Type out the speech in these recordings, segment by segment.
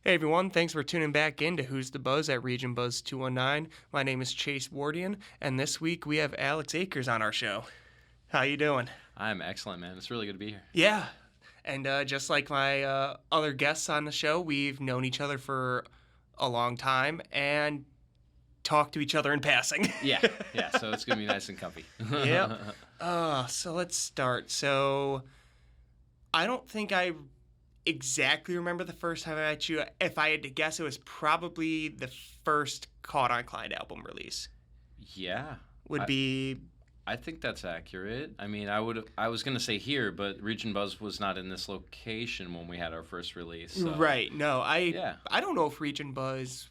Hey everyone, thanks for tuning back in to Who's the Buzz at Region Buzz 219. My name is Chase Wardian, and this week we have Alex Akers on our show. How you doing? I'm excellent, man. It's really good to be here. Yeah, and just like my other guests on the show, we've known each other for a long time and talked to each other in passing. Yeah. So it's gonna be nice and comfy. Yep. So let's start. So I don't think I exactly remember the first time I met you. If I had to guess, it was probably the first Caught on Klein album release. Yeah. I think that's accurate. I mean, I was gonna say here, but Region Buzz was not in this location when we had our first release. So. Right. No, I don't know if Region Buzz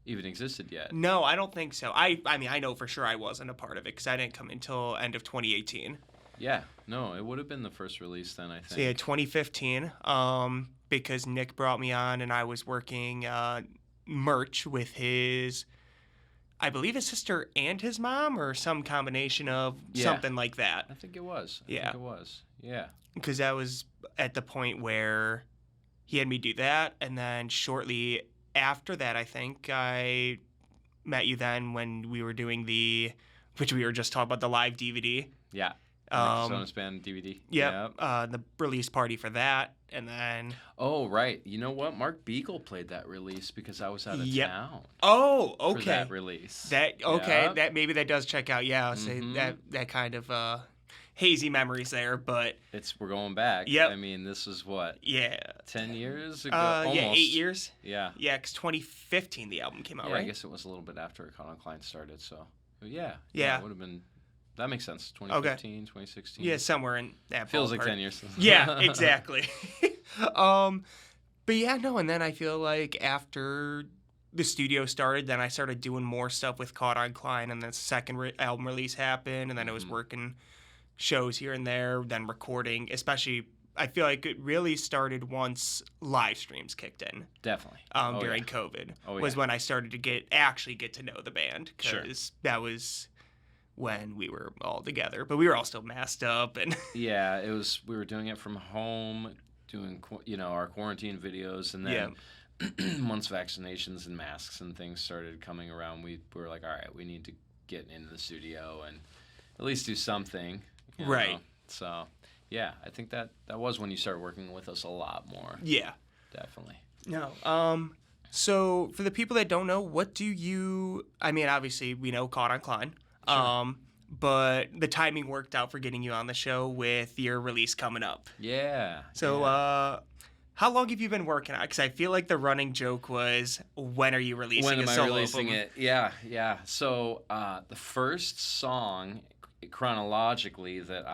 even existed yet. No, I don't think so. I mean, I know for sure I wasn't a part of it because I didn't come until end of 2018. Yeah, no, it would have been the first release then, I think. So yeah, 2015, because Nick brought me on and I was working merch with I believe his sister and his mom, or some combination of something like that. I think it was. Yeah. Yeah. Because that was at the point where he had me do that, and then shortly after that, I think I met you then when we were doing which we were just talking about, the live DVD. Yeah. Sonus Band DVD. Yep. The release party for that, and then. Oh right, you know what? Mark Beagle played that release because I was out of town. Oh, okay. For that release. That maybe that does check out. Yeah, I'll say that kind of hazy memories there, but we're going back. Yep. I mean, this is what? Yeah. 10 years ago. Almost. Yeah, 8 years. Yeah. Yeah, because 2015 the album came out, right? right? I guess it was a little bit after Caught on Klein started. So. Yeah. Yeah. It would have been. That makes sense. 2015, 2016. Yeah, somewhere in that feels ballpark. Like 10 years. Yeah, exactly. But yeah, no, and then I feel like after the studio started, then I started doing more stuff with Caught on Klein, and the second album release happened, and then I was working shows here and there, then recording, especially. I feel like it really started once live streams kicked in. Definitely. During COVID was when I started to actually get to know the band, because that was when we were all together, but we were all still masked up, and yeah, we were doing it from home, doing our quarantine videos, and then once vaccinations and masks and things started coming around, we were like, all right, we need to get into the studio and at least do something, right? So yeah, I think that was when you started working with us a lot more. Yeah, definitely. No. So for the people that don't know, what do you? I mean, obviously we know Caught on Klein. Sure. But the timing worked out for getting you on the show with your release coming up. Yeah. So, how long have you been working on it? Because I feel like the running joke was, when are you releasing a solo album? When am I releasing it? Yeah. So, the first song, chronologically, that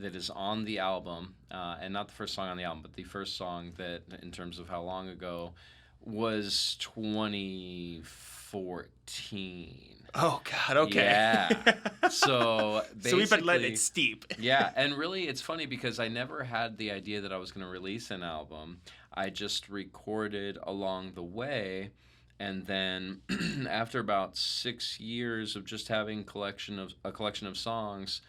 is on the album, and not the first song on the album, but the first song that, in terms of how long ago, was 2014. Oh, God, okay. Yeah. So basically, so we've been letting it steep. Yeah, and really it's funny because I never had the idea that I was going to release an album. I just recorded along the way, and then after about 6 years of just having a collection of songs,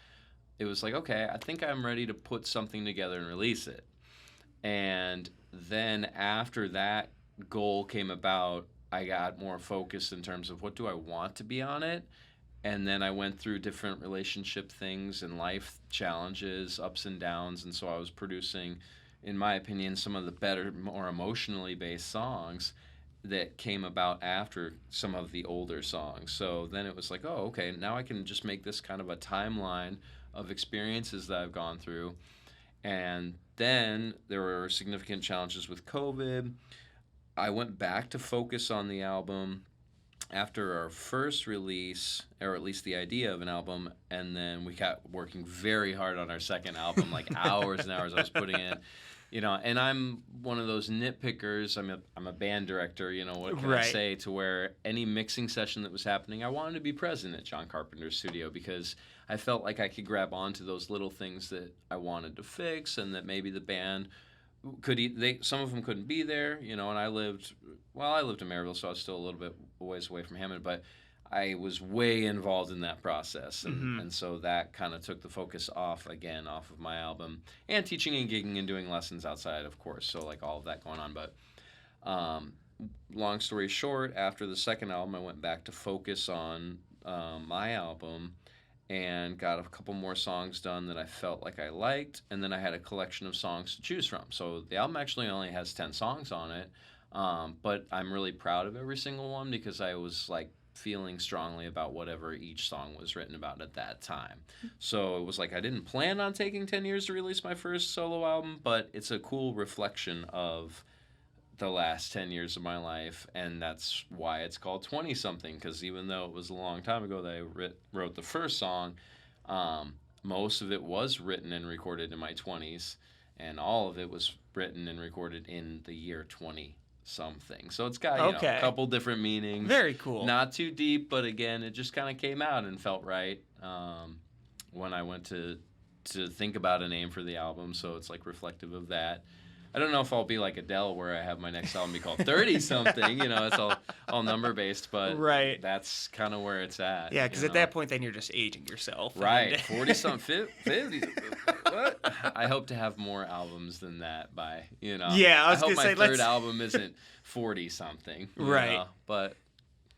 it was like, okay, I think I'm ready to put something together and release it. And then after that goal came about, I got more focused in terms of what do I want to be on it. And then I went through different relationship things and life challenges, ups and downs. And so I was producing, in my opinion, some of the better, more emotionally based songs that came about after some of the older songs. So then it was like, oh, okay, now I can just make this kind of a timeline of experiences that I've gone through. And then there were significant challenges with COVID. I went back to focus on the album after our first release, or at least the idea of an album, and then we got working very hard on our second album, like hours and hours I was putting in. And I'm one of those nitpickers. I'm a band director, what can I say, to where any mixing session that was happening, I wanted to be present at John Carpenter's studio because I felt like I could grab onto those little things that I wanted to fix, and that maybe the band some of them couldn't be there, and I lived in Maryville, so I was still a little bit ways away from Hammond, but I was way involved in that process, and so that kind of took the focus off of my album, and teaching and gigging and doing lessons outside, of course, so like all of that going on, but long story short, after the second album, I went back to focus on my album and got a couple more songs done that I felt like I liked, and then I had a collection of songs to choose from. So the album actually only has 10 songs on it, but I'm really proud of every single one because I was like feeling strongly about whatever each song was written about at that time. So it was like I didn't plan on taking 10 years to release my first solo album, but it's a cool reflection of the last 10 years of my life, and that's why it's called 20-something, because even though it was a long time ago that I wrote the first song, most of it was written and recorded in my 20s, and all of it was written and recorded in the year 20-something. So it's got a couple different meanings. Very cool. Not too deep, but again, it just kind of came out and felt right when I went to think about a name for the album, so it's like reflective of that. I don't know if I'll be like Adele where I have my next album be called 30-something, it's all number-based, but right. That's kind of where it's at. Yeah, because at that point, then you're just aging yourself. Right, 40-something, 50, what? I hope to have more albums than that by, Yeah, I was going to say, my third album isn't 40-something. Right. But...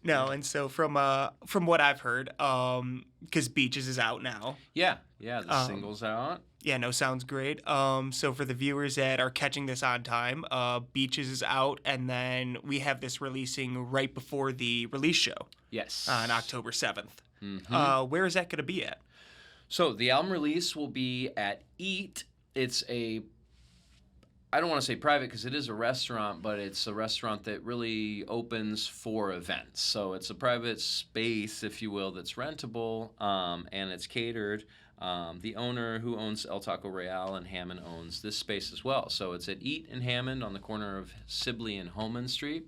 No, and so from what I've heard, because Beaches is out now. Yeah, the single's out. Yeah, no, sounds great. So for the viewers that are catching this on time, Beaches is out, and then we have this releasing right before the release show. Yes. On October 7th. Mm-hmm. Where is that going to be at? So the album release will be at Eat. It's I don't want to say private because it is a restaurant, but it's a restaurant that really opens for events. So it's a private space, if you will, that's rentable, and it's catered. The owner who owns El Taco Royale in Hammond owns this space as well. So it's at Eat in Hammond on the corner of Sibley and Holman Street.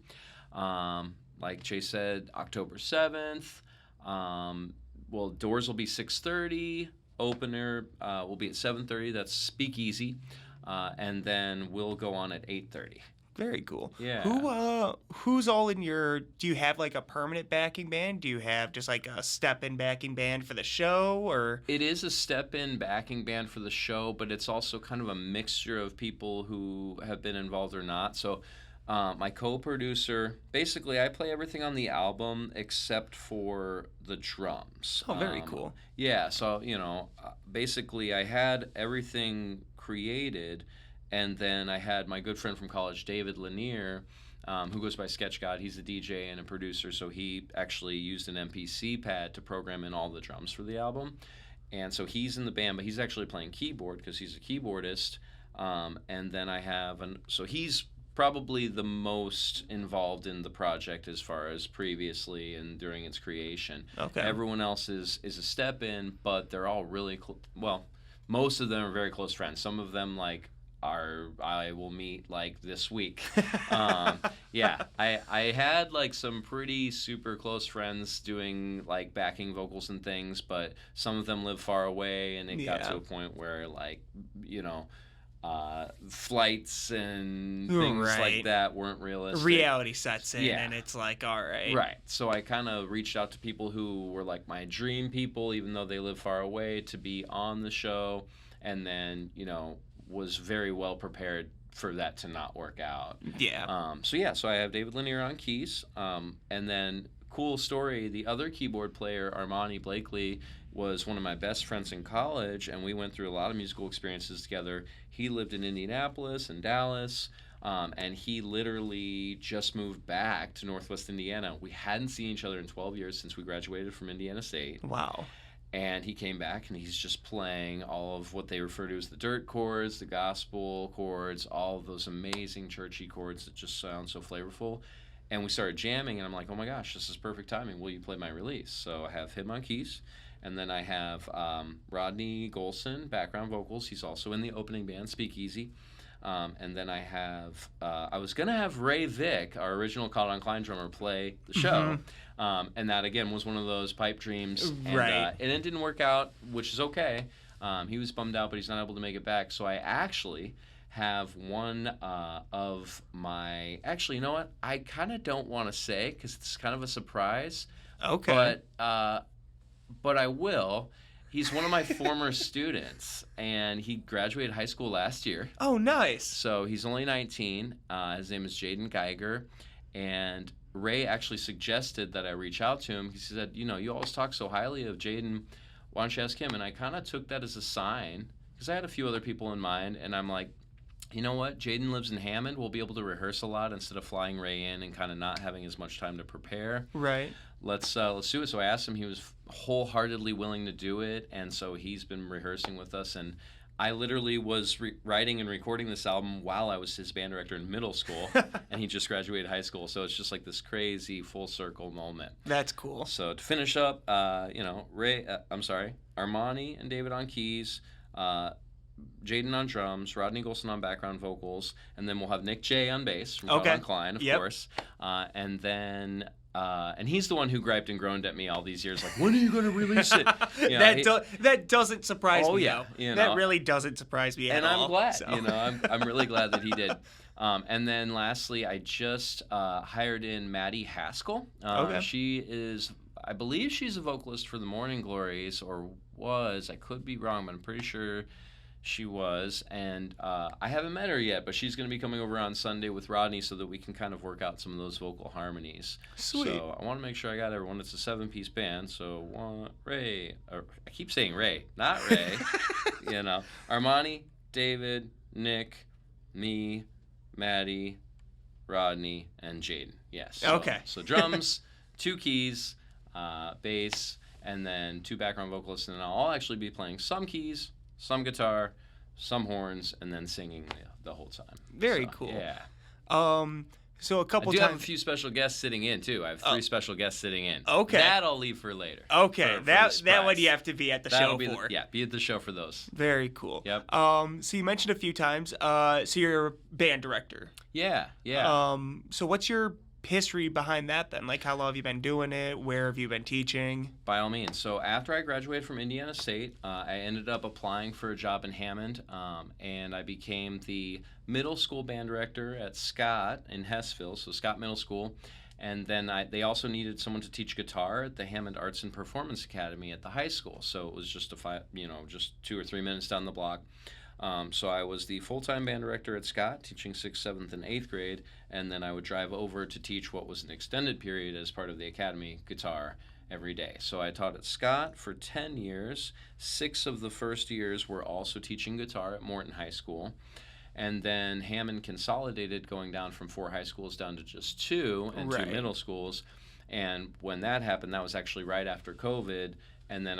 Like Chase said, October 7th. Doors will be 6:30. Opener will be at 7:30. That's Speakeasy. And then we'll go on at 8:30. Very cool. Yeah. Who's all in your? Do you have like a permanent backing band? Do you have just like a step-in backing band for the show, or? It is a step-in backing band for the show, but it's also kind of a mixture of people who have been involved or not. So, my co-producer, basically, I play everything on the album except for the drums. Oh, very cool. Yeah. So basically, I had everything created. And then I had my good friend from college, David Lanier, who goes by Sketch God. He's a DJ and a producer, so he actually used an MPC pad to program in all the drums for the album. And so he's in the band, but he's actually playing keyboard because he's a keyboardist. And then I have so he's probably the most involved in the project as far as previously and during its creation. Okay. Everyone else is a step in, but they're all really most of them are very close friends. Some of them I will meet like this week. Yeah, I had like some pretty super close friends doing like backing vocals and things, but some of them live far away, and it got to a point where flights and things like that weren't realistic. Reality sets in, and it's like, all right. Right. So I kind of reached out to people who were like my dream people, even though they live far away, to be on the show, and then was very well prepared for that to not work out. Yeah. So I have David Lanier on keys, and then cool story, the other keyboard player, Armani Blakely, was one of my best friends in college, and we went through a lot of musical experiences together. He lived in Indianapolis and Dallas, and he literally just moved back to Northwest Indiana. We hadn't seen each other in 12 years since we graduated from Indiana State. Wow. And he came back, and he's just playing all of what they refer to as the dirt chords, the gospel chords, all of those amazing churchy chords that just sound so flavorful. And we started jamming, and I'm like, oh my gosh, this is perfect timing. Will you play my release? So I have him on keys. And then I have Rodney Golson, background vocals. He's also in the opening band, Speakeasy. And then I have, I was going to have Ray Vick, our original Caught on Klein drummer, play the show. And that, again, was one of those pipe dreams. And, right. And it didn't work out, which is okay. He was bummed out, but he's not able to make it back. So I actually have one of my... Actually, you know what? I kind of don't want to say because it's kind of a surprise. Okay. But I will. He's one of my former students, and he graduated high school last year. Oh, nice. So he's only 19. His name is Jaden Geiger, And Ray actually suggested that I reach out to him. He said, you always talk so highly of Jaden. Why don't you ask him? And I kind of took that as a sign because I had a few other people in mind. And I'm like, you know what? Jaden lives in Hammond. We'll be able to rehearse a lot instead of flying Ray in and kind of not having as much time to prepare. Right. Let's do it. So I asked him. He was wholeheartedly willing to do it. And so he's been rehearsing with us. And I literally was writing and recording this album while I was his band director in middle school, and he just graduated high school. So it's just like this crazy full circle moment. That's cool. So to finish up, Armani and David on keys, Jaden on drums, Rodney Golson on background vocals, and then we'll have Nick J on bass from Colin Klein, of course, and then. And he's the one who griped and groaned at me all these years, like, when are you going to release it? That doesn't surprise me, though. That really doesn't surprise me at all. And I'm glad, so. I'm really glad that he did. And then lastly, I just hired in Maddie Haskell. She is, I believe she's a vocalist for the Morning Glories, or was. I could be wrong, but I'm pretty sure she was. And I haven't met her yet, but she's going to be coming over on Sunday with Rodney so that we can kind of work out some of those vocal harmonies. Sweet. So I want to make sure I got everyone. It's a 7-piece band, so Ray. I keep saying Ray, not Ray. Armani, David, Nick, me, Maddie, Rodney, and Jaden. Yes. Okay. So drums, 2 keys, bass, and then 2 background vocalists, and then I'll actually be playing some keys, some guitar, some horns, and then singing the whole time. Very cool. Yeah. So a couple I do times. have a few special guests sitting in, too. I have 3 special guests sitting in. Okay. That I'll leave for later. Okay. For that one you have to be at the show for. Be at the show for those. Very cool. Yep. So you mentioned a few times. So you're a band director. Yeah. So what's your history behind that then? Like, how long have you been doing it? Where have you been teaching? By all means. So after I graduated from Indiana State, I ended up applying for a job in Hammond, and I became the middle school band director at Scott in Hessville, so Scott Middle School. And then they also needed someone to teach guitar at the Hammond Arts and Performance Academy at the high school. So it was just just 2 or 3 minutes down the block. So I was the full-time band director at Scott, teaching 6th, 7th, and 8th grade, and then I would drive over to teach what was an extended period as part of the academy guitar every day. So I taught at Scott for 10 years. 6 of the first years were also teaching guitar at Morton High School. And then Hammond consolidated, going down from 4 high schools down to just 2 and 2 middle schools. And when that happened, that was actually right after COVID. And then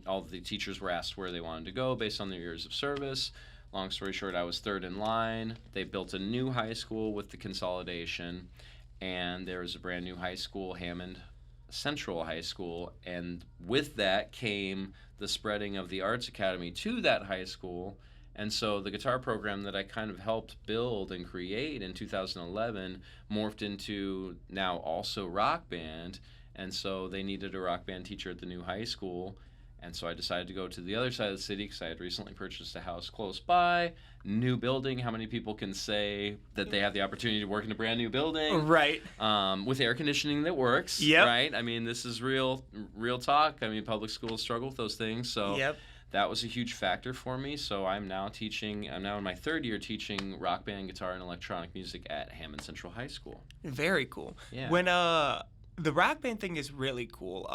all the teachers were asked where they wanted to go based on their years of service. Long story short, I was 3rd in line. They built a new high school with the consolidation, and there was a brand new high school, Hammond Central High School. And with that came the spreading of the Arts Academy to that high school. And so the guitar program that I kind of helped build and create in 2011 morphed into now also rock band. And so they needed a rock band teacher at the new high school. And so I decided to go to the other side of the city because I had recently purchased a house close by. New building. How many people can say that they have the opportunity to work in a brand new building? Right. With air conditioning that works. Yep. Right? I mean, this is real talk. I mean, public schools struggle with those things. So that was a huge factor for me. So I'm now in my 3rd year teaching rock band, guitar, and electronic music at Hammond Central High School. Very cool. Yeah. When the rock band thing is really cool.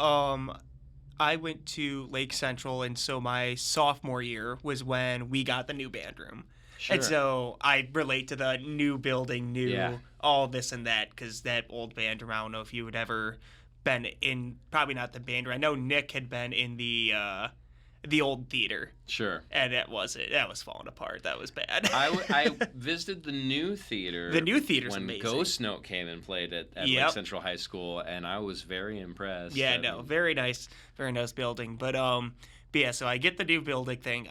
I went to Lake Central, and so my sophomore year was when we got the new band room. Sure. And so I relate to the new building, all this and that, because that old band room, I don't know if you had ever been in, probably not the band room. I know Nick had been in the old theater. Sure. And that was falling apart. That was bad. I visited the new theater. The new theater's when amazing. Ghost Note came and played at Lake Central High School, and I was very impressed. Yeah, very nice building. But yeah, so I get the new building thing.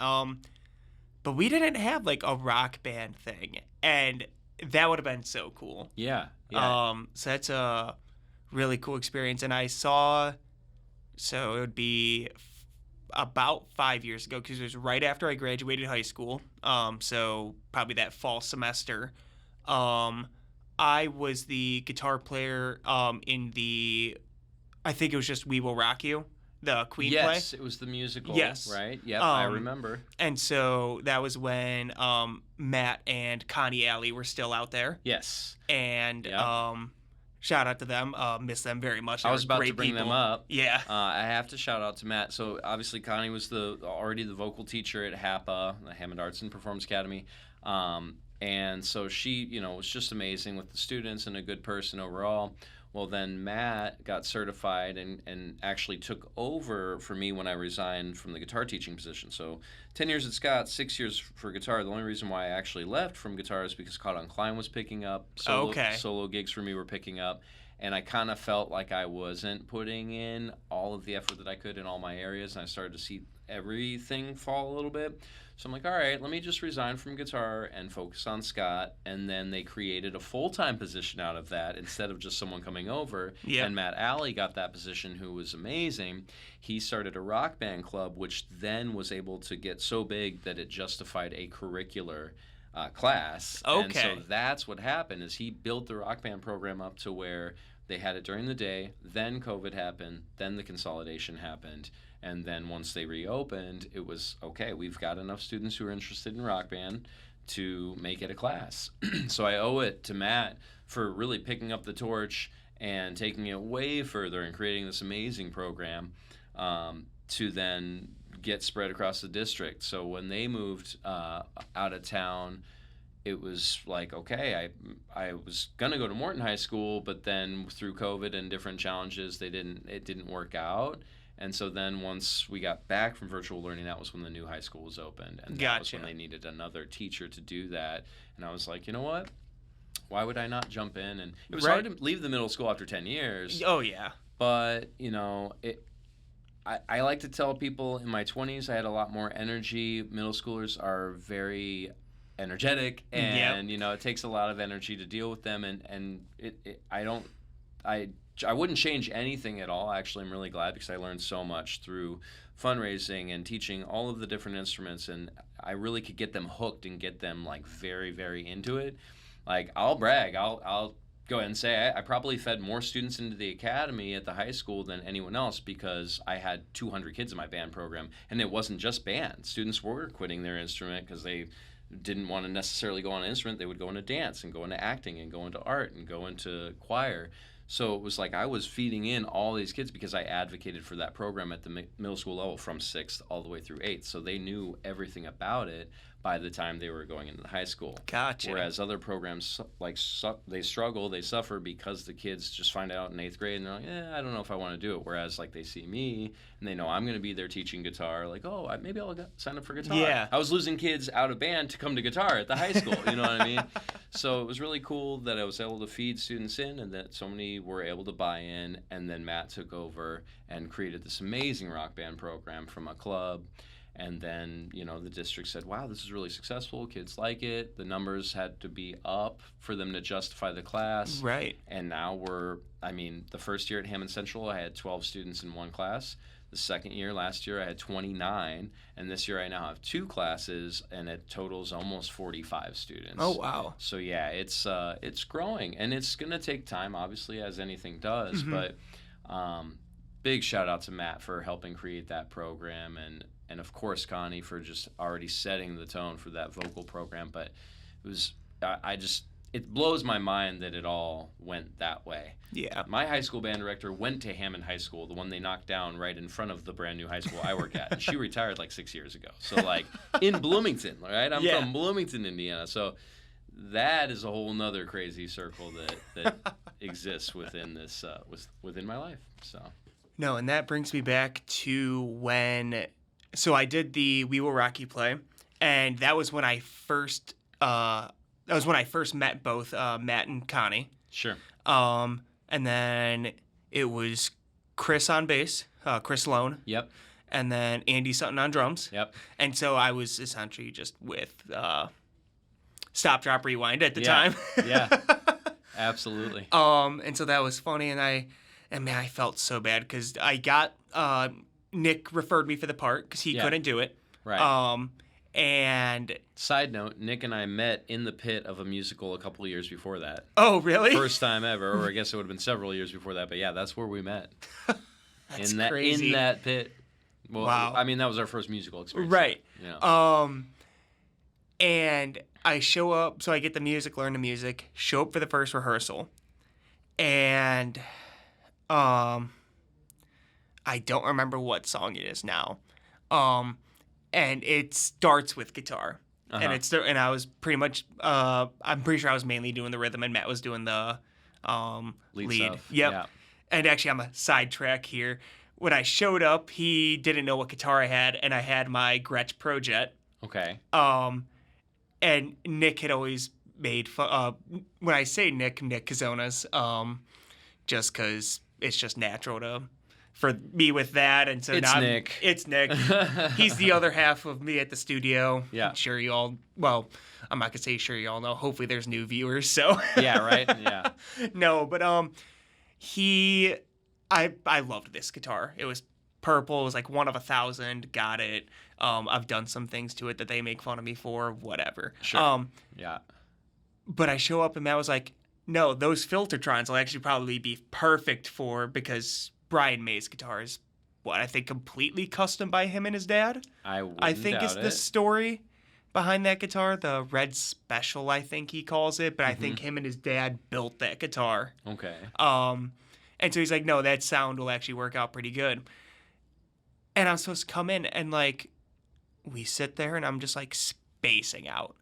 But we didn't have like a rock band thing, and that would have been so cool. Yeah. So that's a really cool experience, and I saw. So it would be about 5 years ago, because it was right after I graduated high school. So probably that fall semester. I was the guitar player in the, I think it was just We Will Rock You. the Queen play. Yes, it was the musical. Yes. Right. Yep, I remember. And so that was when Matt and Connie Alley were still out there. Yes. And Yep. shout out to them. Miss them very much. I was about great to bring them people. up. Yeah. I have to shout out to Matt. So obviously Connie was already the vocal teacher at HAPA, the Hammond Arts and Performance Academy. And so she, was just amazing with the students and a good person overall. Well, then Matt got certified and actually took over for me when I resigned from the guitar teaching position. So 10 years at Scott, 6 years for guitar. The only reason why I actually left from guitar is because Caught on Climb was picking up. Solo gigs for me were picking up. And I kind of felt like I wasn't putting in all of the effort that I could in all my areas. And I started to see everything fall a little bit. So I'm like, all right, let me just resign from guitar and focus on Scott. And then they created a full-time position out of that instead of just someone coming over. Yep. And Matt Alley got that position, who was amazing. He started a rock band club, which then was able to get so big that it justified a curricular class. Okay. And so that's what happened is he built the rock band program up to where they had it during the day, then COVID happened, then the consolidation happened, and then once they reopened, it was, okay, we've got enough students who are interested in rock band to make it a class. So I owe it to Matt for really picking up the torch and taking it way further and creating this amazing program to then get spread across the district. So when they moved out of town, it was like, okay, I was gonna go to Morton High School, but then through COVID and different challenges, it didn't work out. And so then once we got back from virtual learning, that was when the new high school was opened, and that was when they needed another teacher to do that. And I was like, you know what? Why would I not jump in? And it was hard to leave the middle school after 10 years. Oh yeah. But I like to tell people in my 20s I had a lot more energy. Middle schoolers are very energetic, and it takes a lot of energy to deal with them, and I wouldn't change anything at all. Actually, I'm really glad because I learned so much through fundraising and teaching all of the different instruments, and I really could get them hooked and get them like very, very into it. Like, I'll brag, I'll go ahead and say I probably fed more students into the academy at the high school than anyone else because I had 200 kids in my band program, and it wasn't just band. Students were quitting their instrument because they didn't want to necessarily go on an instrument. They would go into dance and go into acting and go into art and go into choir. So it was like I was feeding in all these kids because I advocated for that program at the middle school level from 6th all the way through 8th. So they knew everything about it by the time they were going into the high school. Gotcha. Whereas other programs, they struggle, they suffer because the kids just find out in 8th grade and they're like, I don't know if I want to do it. Whereas like they see me and they know I'm going to be there teaching guitar. Like, maybe I'll sign up for guitar. Yeah. I was losing kids out of band to come to guitar at the high school. You know what I mean? So it was really cool that I was able to feed students in and that so many were able to buy in. And then Matt took over and created this amazing rock band program from a club. And then, the district said, wow, this is really successful. Kids like it. The numbers had to be up for them to justify the class. Right. And now the first year at Hammond Central, I had 12 students in one class. The second year, last year, I had 29. And this year, I now have 2 classes, and it totals almost 45 students. Oh, wow. So, yeah, it's growing. And it's going to take time, obviously, as anything does. Mm-hmm. But big shout out to Matt for helping create that program, and of course Connie for just already setting the tone for that vocal program. But it was it blows my mind that it all went that way. Yeah. My high school band director went to Hammond High School, the one they knocked down right in front of the brand new high school I work at, and she retired like 6 years ago. So like in Bloomington, right? I'm from Bloomington, Indiana. So that is a whole nother crazy circle that exists within this within my life. So. No, and that brings me back to when. So I did the We Will Rock You play, and that was when I first met both Matt and Connie. Sure. And then it was Chris on bass, Chris Lone. Yep. And then Andy Sutton on drums. Yep. And so I was essentially just with Stop, Drop, Rewind at the time. Yeah. Absolutely. And so that was funny, and I felt so bad because I got Nick referred me for the part because he couldn't do it. Right. And side note, Nick and I met in the pit of a musical a couple of years before that. Oh, really? First time ever, or I guess it would have been several years before that. But yeah, that's where we met. That's in crazy. that pit. Well, Wow. I mean, that was our first musical experience. Right. Yeah. And I show up, so I get the music, learn the music, show up for the first rehearsal, and I don't remember what song it is now. And it starts with guitar. Uh-huh. And I was pretty much I'm pretty sure I was mainly doing the rhythm and Matt was doing the lead. Stuff. Yep. Yeah. And actually I'm a sidetrack here. When I showed up, he didn't know what guitar I had, and I had my Gretsch Pro Jet. Okay. And Nick had always made fun. When I say Nick Kazonas, just because it's just natural for me with that, and so It's now Nick. It's Nick. He's the other half of me at the studio. Yeah. I'm sure you all. Well, I'm not gonna say sure you all know. Hopefully, there's new viewers. So. Yeah. Right. Yeah. No, but I loved this guitar. It was purple. It was like one of 1,000. Got it. I've done some things to it that they make fun of me for. Whatever. Sure. Yeah. But I show up and Matt was like, "No, those Filtertrons will actually probably be perfect because Brian May's guitar is what I think completely custom by him and his dad. I think is doubt the it. story behind that guitar. The Red Special, I think he calls it. But I think him and his dad built that guitar. Okay. And so he's like, no, that sound will actually work out pretty good. And I'm supposed to come in and like, we sit there and I'm just like spacing out.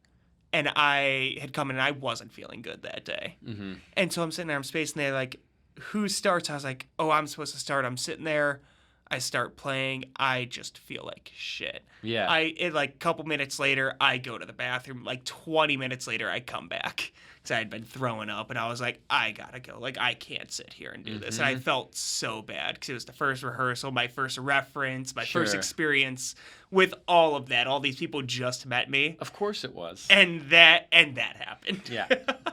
And I had come in and I wasn't feeling good that day. Mm-hmm. And so I'm sitting there, I'm spacing there, like, who starts? I was like, oh, I'm supposed to start. I'm sitting there. I start playing. I just feel like shit. Yeah. Like a couple minutes later, I go to the bathroom. Like 20 minutes later, I come back because I had been throwing up. And I was like, I gotta go. Like, I can't sit here and do this. And I felt so bad because it was the first rehearsal, my first reference, my first experience with all of that. All these people just met me. Of course it was. And that happened. Yeah.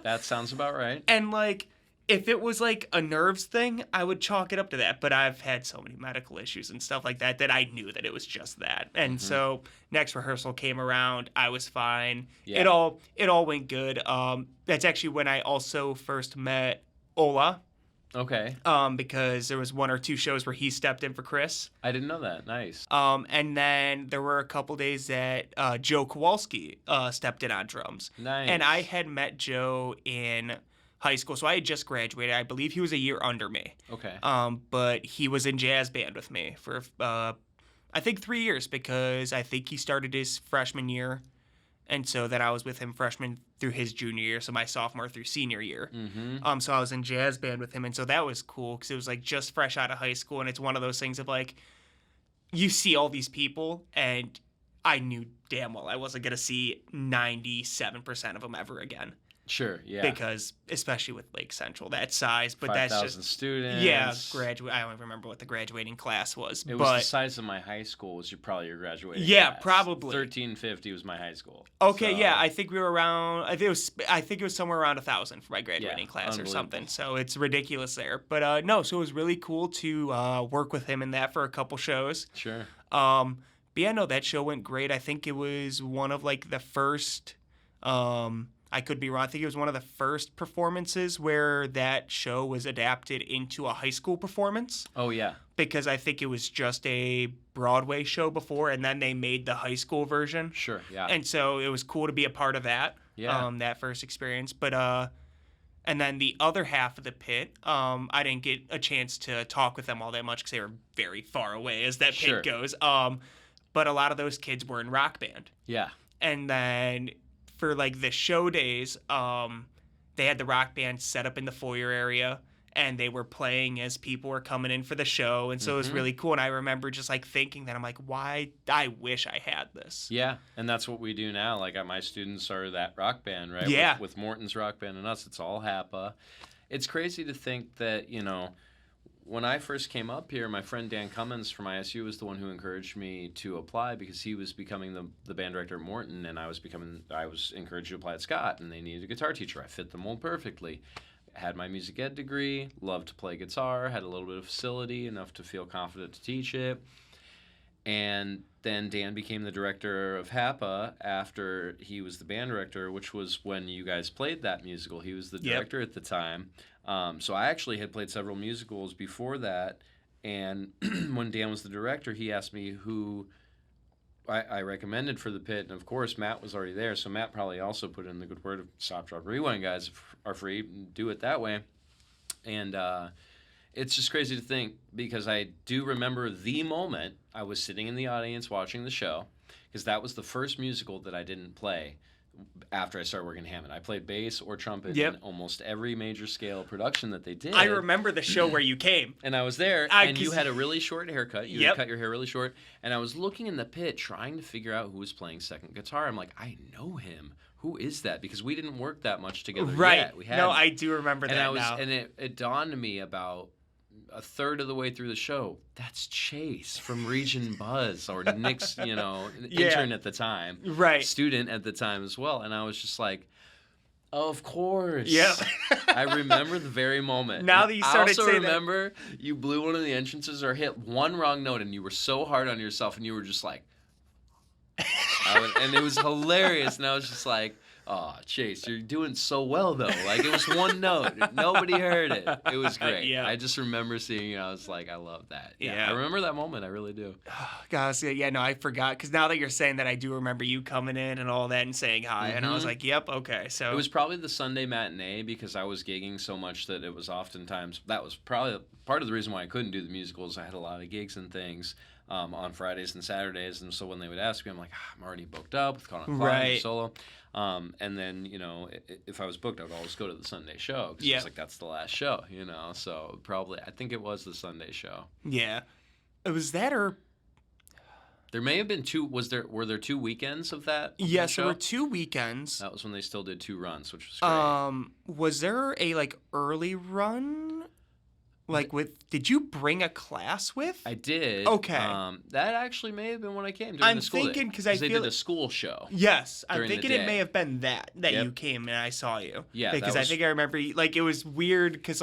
That sounds about right. And like, if it was like a nerves thing, I would chalk it up to that. But I've had so many medical issues and stuff like that I knew that it was just that. And so next rehearsal came around. I was fine. Yeah. It all went good. That's actually when I also first met Ola. Okay. Because there was one or two shows where he stepped in for Chris. I didn't know that. Nice. And then there were a couple days that Joe Kowalski stepped in on drums. Nice. And I had met Joe in high school, so I had just graduated. I believe he was a year under me. Okay. But he was in jazz band with me for I think 3 years because I think he started his freshman year, and so that I was with him freshman through his junior year, so my sophomore through senior year. Mm-hmm. So I was in jazz band with him, and so that was cool because it was like just fresh out of high school, and it's one of those things of like you see all these people, and I knew damn well I wasn't gonna see 97% of them ever again. Sure, yeah. Because especially with Lake Central, that size, but 5,000 that's just students. yeah. I don't remember what the graduating class was. It was but the size of my high school. Was probably your graduating? Yeah, class. probably. 1350 was my high school. Okay, so. yeah, I think we were around. I think it was somewhere around 1,000 for my graduating class or something. So it's ridiculous there. But no, so it was really cool to work with him in that for a couple shows. Sure. But yeah, no, that show went great. I think it was one of like the first. I could be wrong. I think it was one of the first performances where that show was adapted into a high school performance. Oh, yeah. Because I think it was just a Broadway show before, and then they made the high school version. Sure, yeah. And so it was cool to be a part of that. Yeah. That first experience. But and then the other half of the pit, I didn't get a chance to talk with them all that much because they were very far away as that pit goes. But a lot of those kids were in rock band. Yeah. And then for like the show days, they had the rock band set up in the foyer area, and they were playing as people were coming in for the show, and so it was really cool. And I remember just like thinking that I'm like, why? I wish I had this. Yeah, and that's what we do now. Like my students are that rock band, right? Yeah. With Morton's rock band and us, it's all HAPA. It's crazy to think that when I first came up here, my friend Dan Cummins from ISU was the one who encouraged me to apply because he was becoming the band director at Morton, and I was encouraged to apply at Scott, and they needed a guitar teacher. I fit the mold perfectly. Had my music ed degree, loved to play guitar, had a little bit of facility, enough to feel confident to teach it. And then Dan became the director of HAPA after he was the band director, which was when you guys played that musical. He was the director at the time. So I actually had played several musicals before that, And when Dan was the director, he asked me who I recommended for the pit, and of course Matt was already there, so Matt probably also put in the good word of Stop, Drop, Rewind guys are free, do it that way. And it's just crazy to think, because I do remember the moment I was sitting in the audience watching the show, because that was the first musical that I didn't play after I started working in Hammond. I played bass or trumpet in almost every major scale production that they did. I remember the show where you came. And I was there, and you had a really short haircut. You had cut your hair really short. And I was looking in the pit trying to figure out who was playing second guitar. I'm like, I know him. Who is that? Because we didn't work that much together yet. We hadn't. No, I do remember that now. And it dawned on me about a third of the way through the show, that's Chase from Region Buzz, or Nick's, intern at the time, student at the time as well. And I was just like, of course. Yeah. I remember the very moment. Now that you started saying that. I also remember you blew one of the entrances or hit one wrong note, and you were so hard on yourself, and you were just like, and it was hilarious. And I was just like, oh, Chase, you're doing so well, though. Like, it was one note. Nobody heard it. It was great. I just remember seeing it. I was like, I love that. I remember that moment. I really do. Gosh, no, I forgot. Because now that you're saying that, I do remember you coming in and all that and saying hi. And I was like, yep, okay. So it was probably the Sunday matinee, because I was gigging so much that it was oftentimes, that was probably part of the reason why I couldn't do the musicals. I had a lot of gigs and things on Fridays and Saturdays. And so when they would ask me, I'm like, I'm already booked up with Caught on Fire solo. And then, if I was booked, I would always go to the Sunday show, because it's like, that's the last show, so probably, I think it was the Sunday show. Yeah. It was that, or there may have been were there 2 weekends of that? Yes, there were 2 weekends. That was when they still did 2 runs, which was great. Was there a early run? Did you bring a class with? I did. Okay. That actually may have been when I came during the school day. I'm thinking, because they did a school show. Yes. I'm thinking it may have been that you came and I saw you. Yeah. Because I think I remember, it was weird because,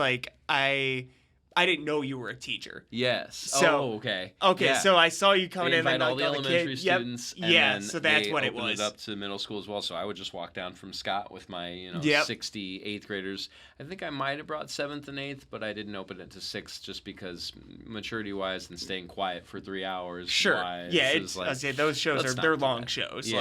I didn't know you were a teacher. Yes. So, okay. Okay, yeah. so I saw you coming they in. Invite all the elementary students. And then so that's what it was. They opened it up to middle school as well. So I would just walk down from Scott with my 60 8th graders. I think I might have brought 7th and 8th, but I didn't open it to 6th just because maturity-wise and staying quiet for 3 hours. Sure. Yeah, I say those shows they're long shows.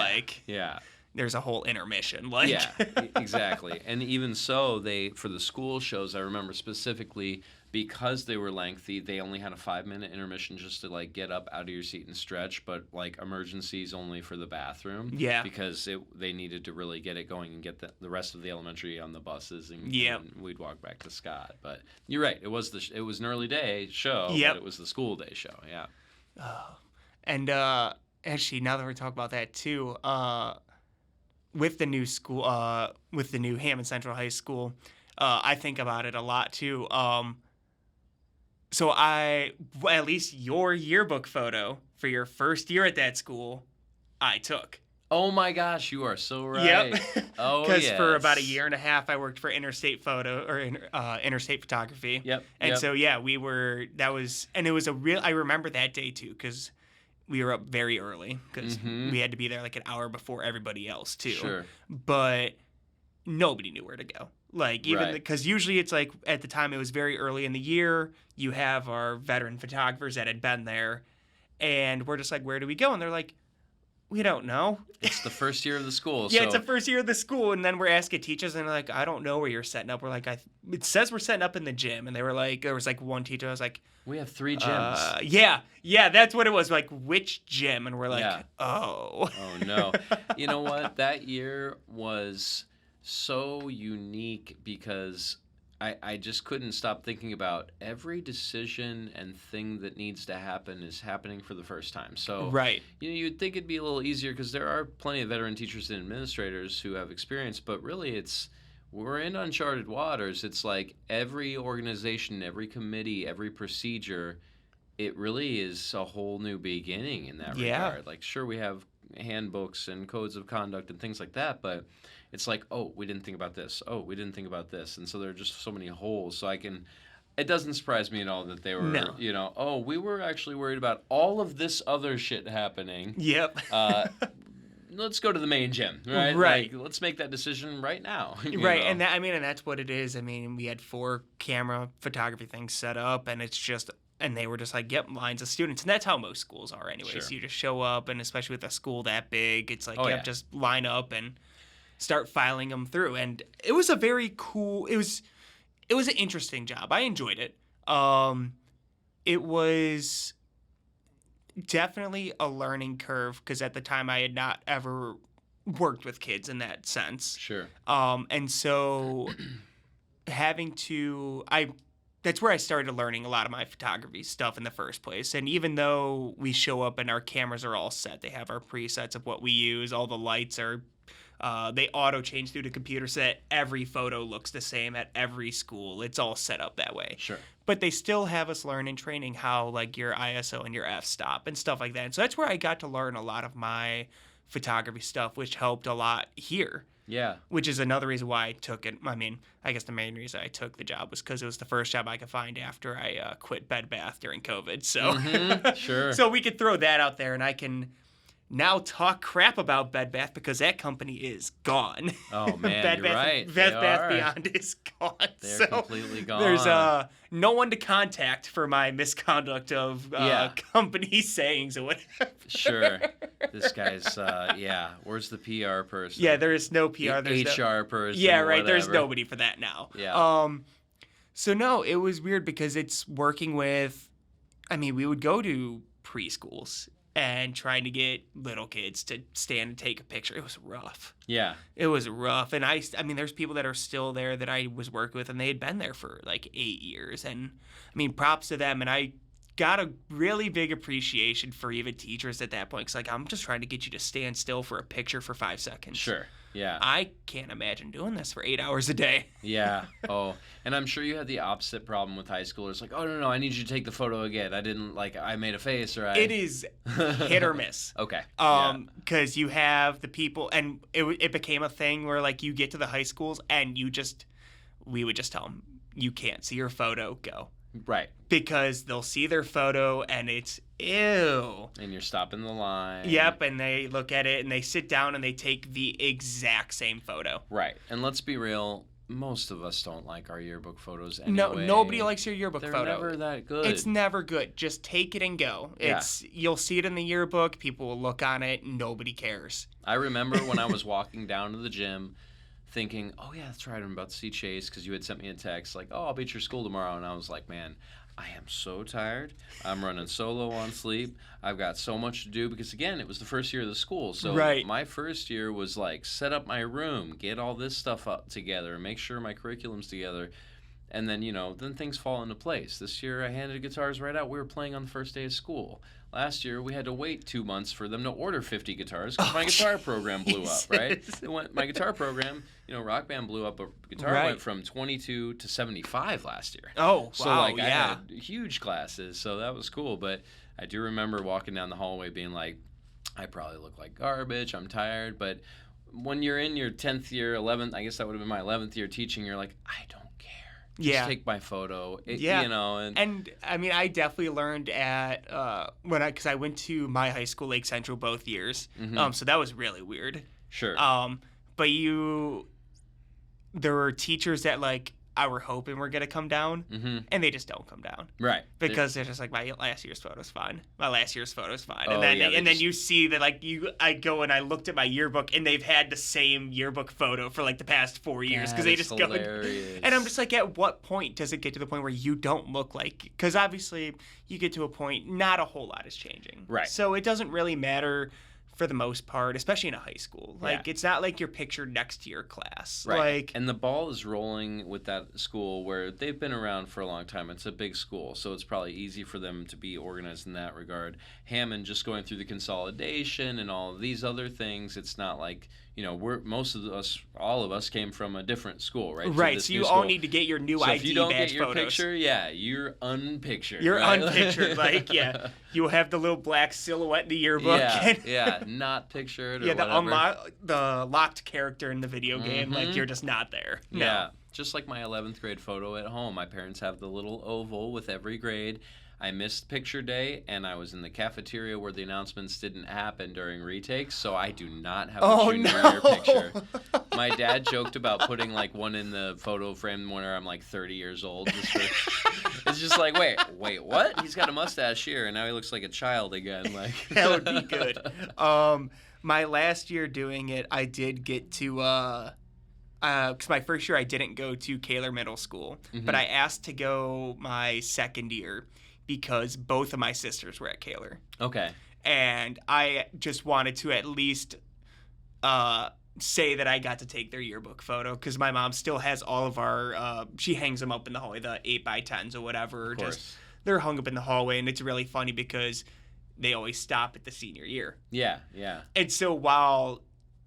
Yeah. There's a whole intermission. Yeah, exactly. And even so, for the school shows, I remember specifically, because they were lengthy, they only had a 5-minute intermission just to get up out of your seat and stretch, but emergencies only for the bathroom. Yeah. Because they needed to really get it going and get the rest of the elementary on the buses, and we'd walk back to Scott. But you're right, it was an early day show, but it was the school day show. Yeah. And actually, now that we're talking about that too, with the new school, with the new Hammond Central High School, I think about it a lot too. So at least your yearbook photo for your first year at that school, I took. Oh my gosh, you are so right. Yep. Oh, because for about a year and a half, I worked for Interstate Photography. Yep. And so we were. That was, and it was a real. I remember that day too, because we were up very early because we had to be there an hour before everybody else too. Sure. But nobody knew where to go. Because usually it's at the time it was very early in the year. You have our veteran photographers that had been there, and we're just where do we go? And they're like, we don't know. It's the first year of the school. Yeah, it's the first year of the school, and then we're asking teachers, and they're like, I don't know where you're setting up. We're like, it says we're setting up in the gym, and they were like, there was one teacher. I was like, we have 3 gyms. Yeah, that's what it was. Which gym? And we're like, oh no. You know what? That year was so unique because I just couldn't stop thinking about every decision and thing that needs to happen is happening for the first time. So you'd think it'd be a little easier because there are plenty of veteran teachers and administrators who have experience, but really we're in uncharted waters. It's every organization, every committee, every procedure, it really is a whole new beginning in that regard. Sure, we have handbooks and codes of conduct and things like that, but it's oh, we didn't think about this. Oh, we didn't think about this. And so there are just so many holes. So it doesn't surprise me at all that they were, oh, we were actually worried about all of this other shit happening. Yep. Let's go to the main gym, right? Right. Let's make that decision right now. Right. And that's what it is. We had 4 camera photography things set up, and it's just And they were just like, yep, lines of students. And that's how most schools are anyway. Sure. So you just show up, and especially with a school that big, it's like, Oh, yep, yeah. just line up and start filing them through. And it was a very cool, it was an interesting job. I enjoyed it. It was definitely a learning curve because at the time I had not ever worked with kids in that sense. Sure. And so that's where I started learning a lot of my photography stuff in the first place. And even though we show up and our cameras are all set, they have our presets of what we use, all the lights are, they auto change through the computer so that every photo looks the same at every school. It's all set up that way. Sure. But they still have us learn in training how like your ISO and your f-stop and stuff like that. And so that's where I got to learn a lot of my photography stuff, which helped a lot here. Yeah. Which is another reason why I took it. I mean, I guess the main reason I took the job was because it was the first job I could find after I quit Bed Bath during COVID. So, Sure. So we could throw that out there, and I can now talk crap about Bed Bath because that company is gone. Oh man, Bed you're Bath, right. Bed They Bath are. Beyond is gone. They're so completely gone. There's no one to contact for my misconduct of company sayings or whatever. Sure. This guy's where's the PR person? Yeah, there is no PR. There's HR person. Yeah, right. There's whatever. nobody for that now. Yeah. So no, it was weird because it's working with. I mean, we would go to preschools and trying to get little kids to stand and take a picture. It was rough. Yeah. It was rough, and I mean, there's people that are still there that I was working with, and they had been there for like 8 years, and I mean, props to them, and I got a really big appreciation for even teachers at that point. Cause like, I'm just trying to get you to stand still for a picture for 5 seconds. Sure. Yeah. I can't imagine doing this for 8 hours a day. Yeah. Oh, and I'm sure you had the opposite problem with high schoolers. Like, oh no, I need you to take the photo again. I made a face or I. It is hit or miss. Okay. Because you have the people, and it became a thing where like you get to the high schools and we would just tell them, you can't see your photo, go. Right. Because they'll see their photo and it's ew. And you're stopping the line. Yep, and they look at it and they sit down and they take the exact same photo. Right. And let's be real, most of us don't like our yearbook photos anyway. No, nobody likes your yearbook They're photo. They're never that good. It's never good. Just take it and go. You'll see it in the yearbook, people will look on it, nobody cares. I remember when I was walking down to the gym thinking, oh yeah, that's right, I'm about to see Chase because you had sent me a text like, oh, I'll be at your school tomorrow. And I was like, man, I am so tired. I'm running solo on sleep. I've got so much to do because, again, it was the first year of the school. So my first year was like set up my room, get all this stuff up together, make sure my curriculum's together. And then, then things fall into place. This year I handed guitars right out. We were playing on the first day of school. Last year, we had to wait 2 months for them to order 50 guitars because my guitar program blew up, right? My guitar program, Rock Band blew up, but guitar went from 22 to 75 last year. Oh, so, wow, I had huge classes, so that was cool. But I do remember walking down the hallway being like, I probably look like garbage, I'm tired. But when you're in your 10th year, 11th, I guess that would have been my 11th year teaching, you're like, I don't care. Just take my photo. And I mean, I definitely learned at because I went to my high school, Lake Central, both years. So that was really weird. Sure. But there were teachers that like I were hoping were gonna come down, and they just don't come down. Right. Because they're just like, my last year's photo's fine. My last year's photo's fine. Oh, and then you see that like I go and I looked at my yearbook and they've had the same yearbook photo for like the past 4 years because they just hilarious. go. And I'm just like, at what point does it get to the point where you don't look like? Because obviously you get to a point, not a whole lot is changing. Right. So it doesn't really matter. For the most part, especially in a high school. Like, it's not like you're pictured next to your class. Right. And the ball is rolling with that school where they've been around for a long time. It's a big school, so it's probably easy for them to be organized in that regard. Hammond just going through the consolidation and all of these other things, it's not like, all of us came from a different school, right? Right, so you all need to get your new ID badge photos. So if you don't get your picture, you're unpictured. You're right? unpictured, you'll have the little black silhouette in the yearbook. Not pictured or the locked character in the video game, like you're just not there. No. Yeah, just like my 11th grade photo at home. My parents have the little oval with every grade. I missed picture day, and I was in the cafeteria where the announcements didn't happen during retakes, so I do not have a junior year picture. My dad joked about putting like one in the photo frame when I'm like 30 years old. It's just like, wait, what? He's got a mustache here, and now he looks like a child again. Like That would be good. My last year doing it, I did get to, because my first year I didn't go to Kaler Middle School, but I asked to go my second year because both of my sisters were at Kaler. Okay. And I just wanted to at least say that I got to take their yearbook photo because my mom still has all of our, she hangs them up in the hallway, the 8x10s or whatever. Of course. Just they're hung up in the hallway, and it's really funny because they always stop at the senior year. Yeah. And so while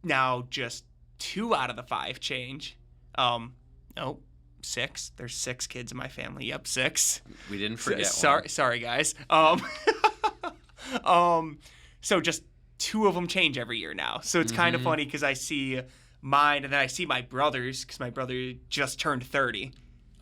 now just 2 out of the 5 change, no, 6. There's 6 kids in my family. Yep, 6. We didn't forget one. Sorry, guys. So just 2 of them change every year now. So it's kind of funny because I see mine and then I see my brother's because my brother just turned 30.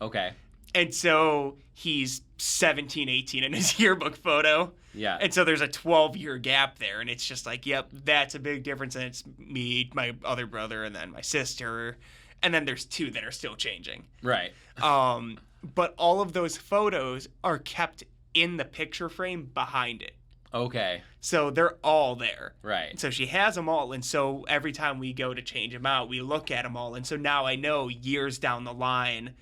Okay. And so he's 17, 18 in his yearbook photo. Yeah. And so there's a 12-year gap there. And it's just like, yep, that's a big difference. And it's me, my other brother, and then my sister. And then there's 2 that are still changing. Right. But all of those photos are kept in the picture frame behind it. Okay. So they're all there. Right. So she has them all. And so every time we go to change them out, we look at them all. And so now I know years down the line,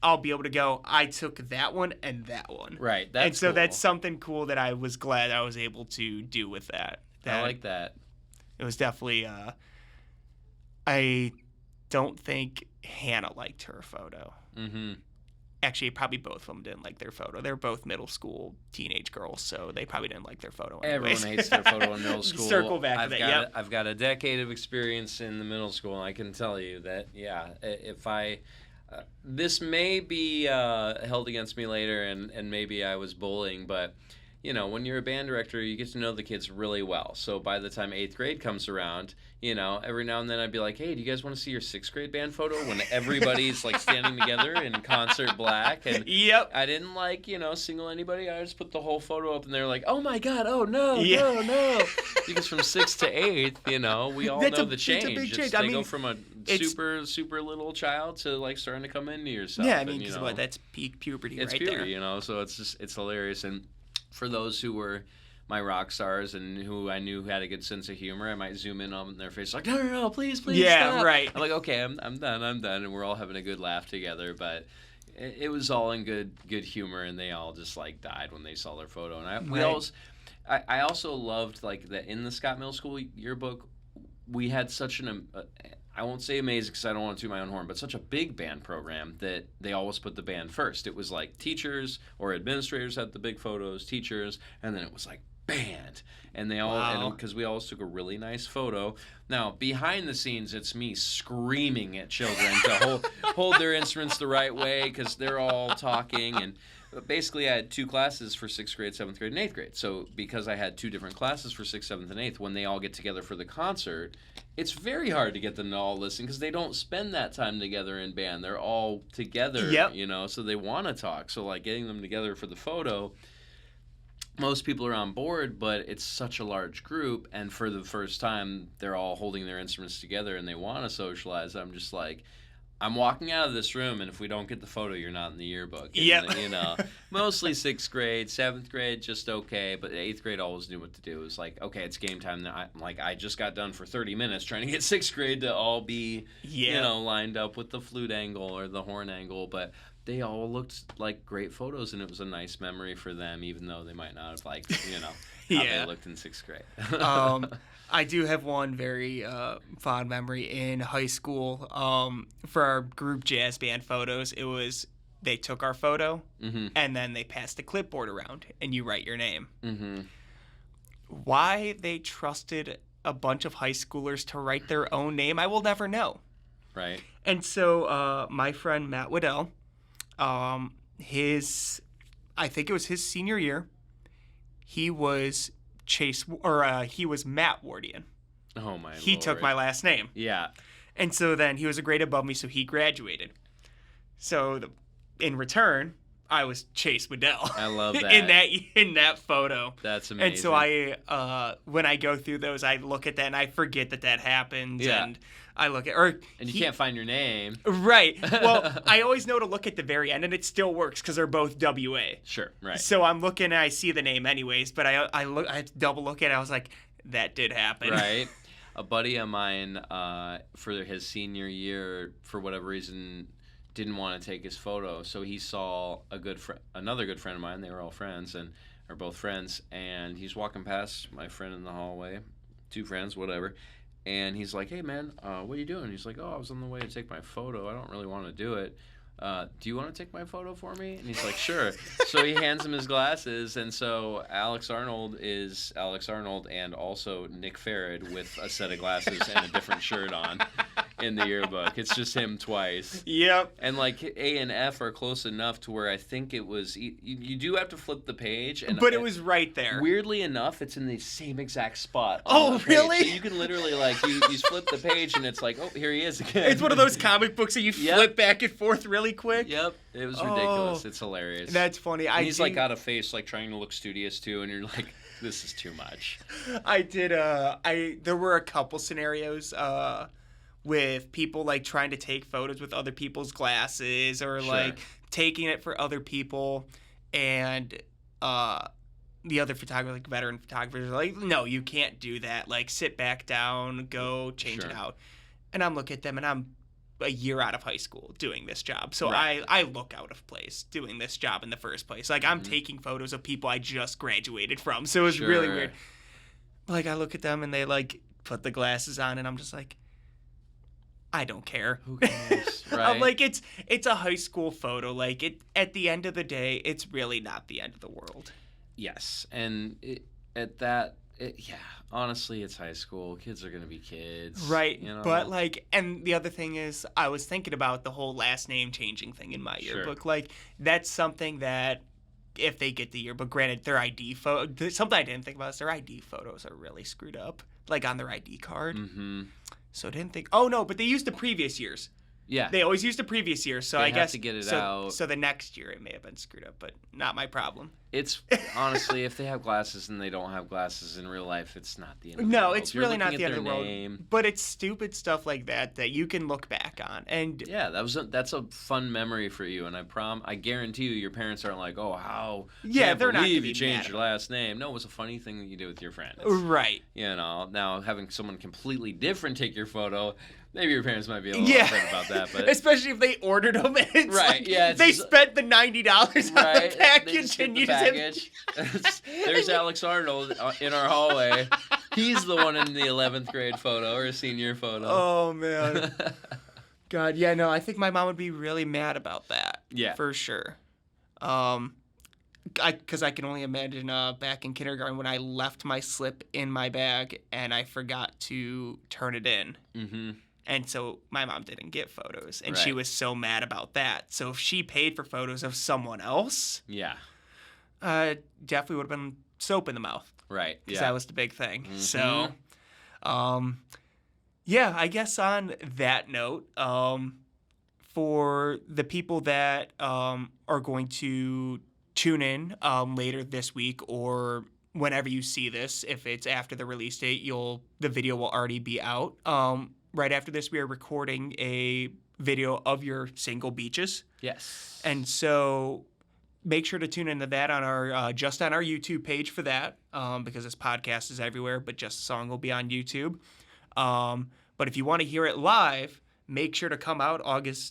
I'll be able to go, I took that one and that one. Right. And so cool. that's something cool that I was glad I was able to do with that. I like that. It was definitely, I don't think Hannah liked her photo. Mm-hmm. Actually, probably both of them didn't like their photo. They're both middle school teenage girls, so they probably didn't like their photo anyways. Everyone hates their photo in middle school. Circle back to that, yep. I've got a decade of experience in the middle school, and I can tell you that, yeah, if I... this may be held against me later, and maybe I was bullying, but, you know, when you're a band director, you get to know the kids really well. So by the time 8th grade comes around, you know, every now and then I'd be like, hey, do you guys want to see your 6th grade band photo when everybody's, like, standing together in concert black? And yep. I didn't, like, you know, single anybody. I just put the whole photo up, and they're like, oh, my God, oh, no. Because from 6th to 8th, you know, we all know the change. It's a big change. They go from a super little child to, like, starting to come into yourself. Yeah, I mean, because that's peak puberty it's right puberty, there. You know, so it's hilarious. And for those who were my rock stars and who I knew had a good sense of humor, I might zoom in on their face like, no, please, yeah, stop. Right. I'm like, okay, I'm done, and we're all having a good laugh together. But it was all in good humor, and they all just like died when they saw their photo. And I also loved like that in the Scott Middle School yearbook, we had such an I won't say amazing because I don't want to toot my own horn, but such a big band program that they always put the band first. It was like teachers or administrators had the big photos, teachers, and then it was like band. And they all, because we always took a really nice photo. Now, behind the scenes, it's me screaming at children to hold their instruments the right way because they're all talking. And basically, I had 2 classes for 6th grade, 7th grade, and 8th grade. So because I had 2 different classes for 6th, 7th, and 8th, when they all get together for the concert, it's very hard to get them to all listen because they don't spend that time together in band. They're all together, you know, so they want to talk. So, like, getting them together for the photo, most people are on board, but it's such a large group, and for the first time, they're all holding their instruments together and they want to socialize. I'm just like, I'm walking out of this room, and if we don't get the photo, you're not in the yearbook. And, you know, mostly 6th grade, 7th grade, just okay, but 8th grade always knew what to do. It was like, okay, it's game time. I just got done for 30 minutes trying to get 6th grade to all be, you know, lined up with the flute angle or the horn angle, but they all looked like great photos, and it was a nice memory for them, even though they might not have liked, you know, how they looked in 6th grade. I do have one very fond memory in high school. For our group jazz band photos, it was they took our photo and then they passed the clipboard around and you write your name. Mm-hmm. Why they trusted a bunch of high schoolers to write their own name, I will never know. Right. And so my friend Matt Waddell, I think it was his senior year, he was he was Matt Wardian. Oh my He Lord. took my last name. Yeah. And so then he was a grade above me, so he graduated. So in return, I was Chase Waddell. I love that. in that photo. That's amazing. And so when I go through those, I look at that and I forget that happened. Yeah. And I look at, or And you can't find your name. Right. Well, I always know to look at the very end, and it still works because they're both WA. Sure, right. So I'm looking, and I see the name anyways, but I had to double look at it. I was like, that did happen. Right. A buddy of mine, for his senior year, for whatever reason, didn't want to take his photo, so he saw another good friend of mine. They were all friends, or both friends, and he's walking past my friend in the hallway, two friends, whatever, and he's like, "Hey, man, what are you doing?" He's like, "Oh, I was on the way to take my photo. I don't really want to do it. Do you want to take my photo for me?" And he's like, "Sure." So he hands him his glasses, and so Alex Arnold is Alex Arnold and also Nick Farad with a set of glasses and a different shirt on in the yearbook. It's just him twice. Yep. And like A and F are close enough to where I think it was you do have to flip the page, but it was right there. Weirdly enough, it's in the same exact spot. Oh, really? So you can literally like you flip the page and it's like, oh, here he is again. It's one of those comic books that you flip back and forth really quick. Yep. It was ridiculous. It's hilarious. That's funny. And he's like got a face like trying to look studious too, and you're like, this is too much. There were a couple scenarios with people like trying to take photos with other people's glasses or like taking it for other people, and the other photographer, like veteran photographers, are like, no, you can't do that. Like, sit back down, go change it out. And I'm looking at them, and I'm a year out of high school doing this job. So I look out of place doing this job in the first place. Like, I'm taking photos of people I just graduated from. So it was really weird. Like, I look at them, and they, like, put the glasses on, and I'm just like, I don't care. Who cares? Right? I'm like, it's a high school photo. Like, at the end of the day, it's really not the end of the world. Yes, and honestly, it's high school. Kids are gonna be kids, right? You know? But like, and the other thing is, I was thinking about the whole last name changing thing in my yearbook. Like, that's something that if they get the yearbook, granted, their ID photo. Something I didn't think about is their ID photos are really screwed up, like on their ID card. Mm-hmm. So I didn't think. Oh no, but they used the previous years. Yeah. They always use the previous year, so I guess to get it out. So the next year it may have been screwed up, but not my problem. It's honestly, if they have glasses and they don't have glasses in real life, it's not the end of the world. No, it's really not the end of the world. Name. But it's stupid stuff like that you can look back on. And yeah, that's a fun memory for you, and I guarantee you, your parents aren't like, oh, how they're not gonna you be changed mad your last name. No, it was a funny thing that you did with your friends. Right. You know, now having someone completely different take your photo. Maybe your parents might be a little upset about that, but especially if they ordered them. It's like, they spent the $90 on the package, and you just have... There's Alex Arnold in our hallway. He's the one in the 11th grade photo or senior photo. Oh man, God, yeah, no, I think my mom would be really mad about that. Yeah, for sure. Because I can only imagine back in kindergarten when I left my slip in my bag and I forgot to turn it in. Mm-hmm. And so my mom didn't get photos, and she was so mad about that. So if she paid for photos of someone else, definitely would have been soap in the mouth. Right. Because that was the big thing. Mm-hmm. So, I guess on that note, for the people that are going to tune in later this week or whenever you see this, if it's after the release date, the video will already be out. Right after this, we are recording a video of your single Beaches. Yes. And so make sure to tune into that on our YouTube page for that, because this podcast is everywhere, but Just a Song will be on YouTube. But if you want to hear it live, make sure to come out October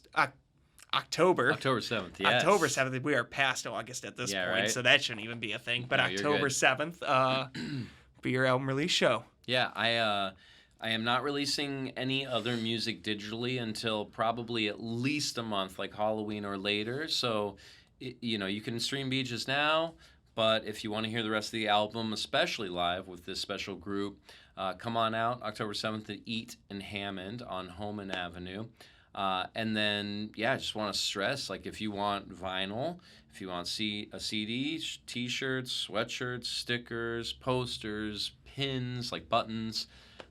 7th, yes. October 7th. We are past August at this point, so that shouldn't even be a thing. But no, October 7th, be your album release show. Yeah, I am not releasing any other music digitally until probably at least a month, like Halloween or later. So, you can stream Beaches now, but if you want to hear the rest of the album, especially live with this special group, come on out October 7th at Eat in Hammond on Homan Avenue. And then, I just want to stress, like, if you want vinyl, if you want a CD, T-shirts, sweatshirts, stickers, posters, pins, like buttons,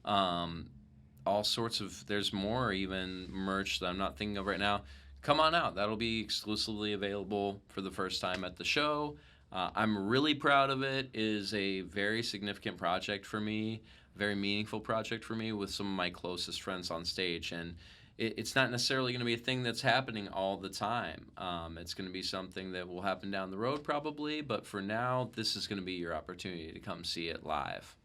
all sorts of, there's more even merch that I'm not thinking of right now. Come on out. That'll be exclusively available for the first time at the show. I'm really proud of it. It is a very significant project for me. very meaningful project for me with some of my closest friends on stage. And it's not necessarily going to be a thing that's happening all the time. It's going to be something that will happen down the road probably, but for now, this is going to be your opportunity to come see it live.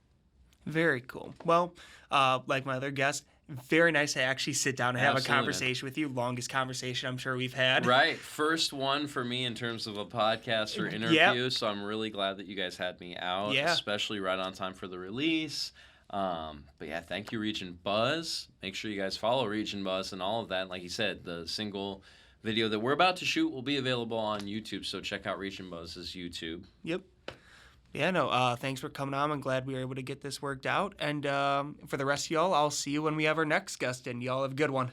Very cool. Well, like my other guests, very nice to actually sit down and have Absolutely, a conversation with you. Longest conversation I'm sure we've had. Right. First one for me in terms of a podcast or interview. So I'm really glad that you guys had me out, especially right on time for the release. But yeah, thank you, Region Buzz. Make sure you guys follow Region Buzz and all of that. Like you said, the single video that we're about to shoot will be available on YouTube. So check out Region Buzz's YouTube. Yep. Yeah, no, thanks for coming on. I'm glad we were able to get this worked out. And for the rest of y'all, I'll see you when we have our next guest in. Y'all have a good one.